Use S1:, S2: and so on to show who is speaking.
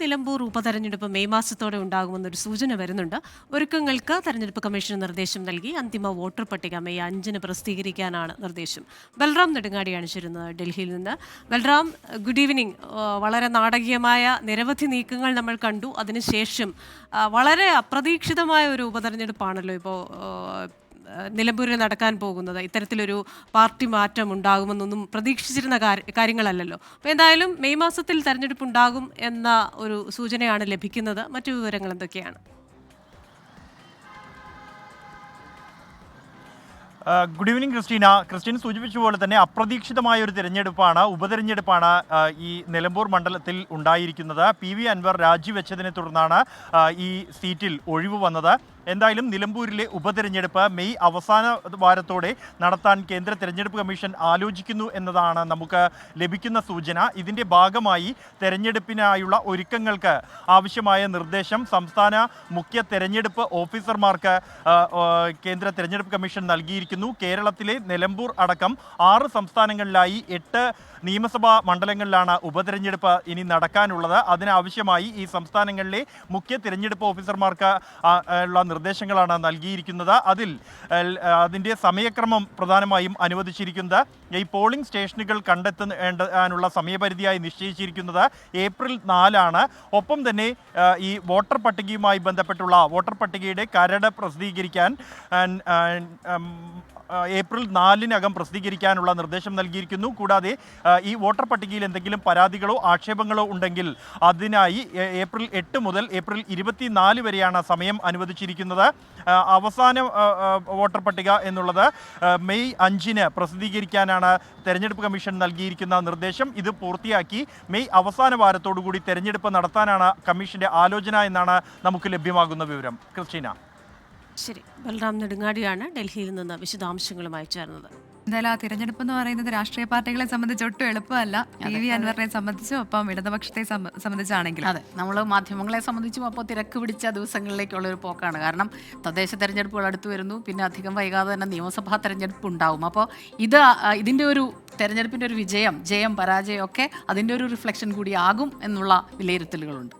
S1: നിലമ്പൂർ ഉപതെരഞ്ഞെടുപ്പ് മെയ് മാസത്തോടെ ഉണ്ടാകുമെന്നൊരു സൂചന വരുന്നുണ്ട്. ഒരുക്കങ്ങൾക്ക് തെരഞ്ഞെടുപ്പ് കമ്മീഷൻ നിർദ്ദേശം നൽകി. അന്തിമ വോട്ടർ പട്ടിക മെയ് 5-ന് പ്രസിദ്ധീകരിക്കാനാണ് നിർദ്ദേശം. ബൽറാം നെടുങ്ങാടിയാണ് ചേരുന്നത് ഡൽഹിയിൽ നിന്ന്. Balram, good evening. വളരെ നാടകീയമായ നിരവധി നീക്കങ്ങൾ നമ്മൾ കണ്ടു. അതിനുശേഷം വളരെ അപ്രതീക്ഷിതമായ ഒരു ഉപതെരഞ്ഞെടുപ്പാണല്ലോ ഇപ്പോൾ നിലമ്പൂരിൽ നടക്കാൻ പോകുന്നത്. ഇത്തരത്തിലൊരു പാർട്ടി മാറ്റം ഉണ്ടാകുമെന്നൊന്നും പ്രതീക്ഷിച്ചിരുന്ന കാര്യങ്ങളല്ലല്ലോ. അപ്പോൾ എന്തായാലും മെയ് മാസത്തിൽ തെരഞ്ഞെടുപ്പ് ഉണ്ടാകും എന്ന ഒരു സൂചനയാണ് ലഭിക്കുന്നത്. മറ്റു വിവരങ്ങൾ എന്തൊക്കെയാണ്?
S2: ഗുഡ് ഈവനിങ് ക്രിസ്റ്റീൻ സൂചിപ്പിച്ച പോലെ തന്നെ അപ്രതീക്ഷിതമായ ഒരു ഉപതെരഞ്ഞെടുപ്പാണ് ഈ നിലമ്പൂർ മണ്ഡലത്തിൽ ഉണ്ടായിരിക്കുന്നത്. PV അൻവർ രാജിവെച്ചതിനെ തുടർന്നാണ് ഈ സീറ്റിൽ ഒഴിവ് വന്നത്. എന്തായാലും നിലമ്പൂരിലെ ഉപതെരഞ്ഞെടുപ്പ് മെയ് അവസാന വാരത്തോടെ നടത്താൻ കേന്ദ്ര തെരഞ്ഞെടുപ്പ് കമ്മീഷൻ ആലോചിക്കുന്നു എന്നതാണ് നമുക്ക് ലഭിക്കുന്ന സൂചന. ഇതിൻ്റെ ഭാഗമായി തെരഞ്ഞെടുപ്പിനായുള്ള ഒരുക്കങ്ങൾക്ക് ആവശ്യമായ നിർദ്ദേശം സംസ്ഥാന മുഖ്യ തെരഞ്ഞെടുപ്പ് ഓഫീസർമാർക്ക് കേന്ദ്ര തെരഞ്ഞെടുപ്പ് കമ്മീഷൻ നൽകിയിരിക്കുന്നു. കേരളത്തിലെ നിലമ്പൂർ അടക്കം 6 സംസ്ഥാനങ്ങളിലായി 8 നിയമസഭാ മണ്ഡലങ്ങളിലാണ് ഉപതെരഞ്ഞെടുപ്പ് ഇനി നടക്കാനുള്ളത്. അതിനാവശ്യമായി ഈ സംസ്ഥാനങ്ങളിലെ മുഖ്യ തിരഞ്ഞെടുപ്പ് ഓഫീസർമാർക്ക് ഉള്ള നിർദ്ദേശങ്ങളാണ് നൽകിയിരിക്കുന്നത്. അതിൻ്റെ സമയക്രമം പ്രധാനമായും അനുവദിച്ചിരിക്കുന്നത് ഈ പോളിംഗ് സ്റ്റേഷനുകൾ കണ്ടെത്താനുള്ള സമയപരിധിയായി നിശ്ചയിച്ചിരിക്കുന്നത് ഏപ്രിൽ 4 ഒപ്പം തന്നെ ഈ വോട്ടർ പട്ടികയുമായി ബന്ധപ്പെട്ടുള്ള വോട്ടർ പട്ടികയുടെ കരട് പ്രസിദ്ധീകരിക്കാൻ ഏപ്രിൽ 4 പ്രസിദ്ധീകരിക്കാനുള്ള നിർദ്ദേശം നൽകിയിരിക്കുന്നു. കൂടാതെ ഈ വോട്ടർ പട്ടികയിൽ എന്തെങ്കിലും പരാതികളോ ആക്ഷേപങ്ങളോ ഉണ്ടെങ്കിൽ അതിനായി ഏപ്രിൽ 8 മുതൽ ഏപ്രിൽ 24 വരെയാണ് സമയം അനുവദിച്ചിരിക്കുന്നത്. അവസാന വോട്ടർ പട്ടിക എന്നുള്ളത് മെയ് 5-ന് പ്രസിദ്ധീകരിക്കാനാണ് തെരഞ്ഞെടുപ്പ് കമ്മീഷൻ നൽകിയിരിക്കുന്ന നിർദ്ദേശം. ഇത് പൂർത്തിയാക്കി മെയ് അവസാന വാരത്തോടുകൂടി തെരഞ്ഞെടുപ്പ് നടത്താനാണ് കമ്മീഷന്റെ ആലോചന എന്നാണ് നമുക്ക് ലഭ്യമാകുന്ന വിവരം. ക്രിസ്റ്റീന.
S1: ശരി, ബൽറാം നെടുങ്ങാടിയാണ് ഡൽഹിയിൽ നിന്ന് വിശദാംശങ്ങളുമായി ചേർന്നത്.
S3: എന്തായാലും ആ തിരഞ്ഞെടുപ്പ് എന്ന് പറയുന്നത് രാഷ്ട്രീയ പാർട്ടികളെ സംബന്ധിച്ച് ഒട്ടും എളുപ്പമല്ല. PV അൻവറിനെ സംബന്ധിച്ചും ഒപ്പം ഇടതുപക്ഷത്തെ സംബന്ധിച്ചാണെങ്കിൽ
S4: നമ്മൾ മാധ്യമങ്ങളെ സംബന്ധിച്ചും അപ്പോൾ തിരക്ക് പിടിച്ച ദിവസങ്ങളിലേക്കുള്ള ഒരു പോക്കാണ്. കാരണം തദ്ദേശ തെരഞ്ഞെടുപ്പുകൾ അടുത്ത് വരുന്നു, പിന്നെ അധികം വൈകാതെ തന്നെ നിയമസഭാ തെരഞ്ഞെടുപ്പ് ഉണ്ടാവും. അപ്പോൾ ഇതിൻ്റെ ഒരു തെരഞ്ഞെടുപ്പിൻ്റെ ഒരു ജയം പരാജയം ഒക്കെ അതിൻ്റെ ഒരു റിഫ്ലക്ഷൻ കൂടി ആകും എന്നുള്ള വിലയിരുത്തലുകളുണ്ട്.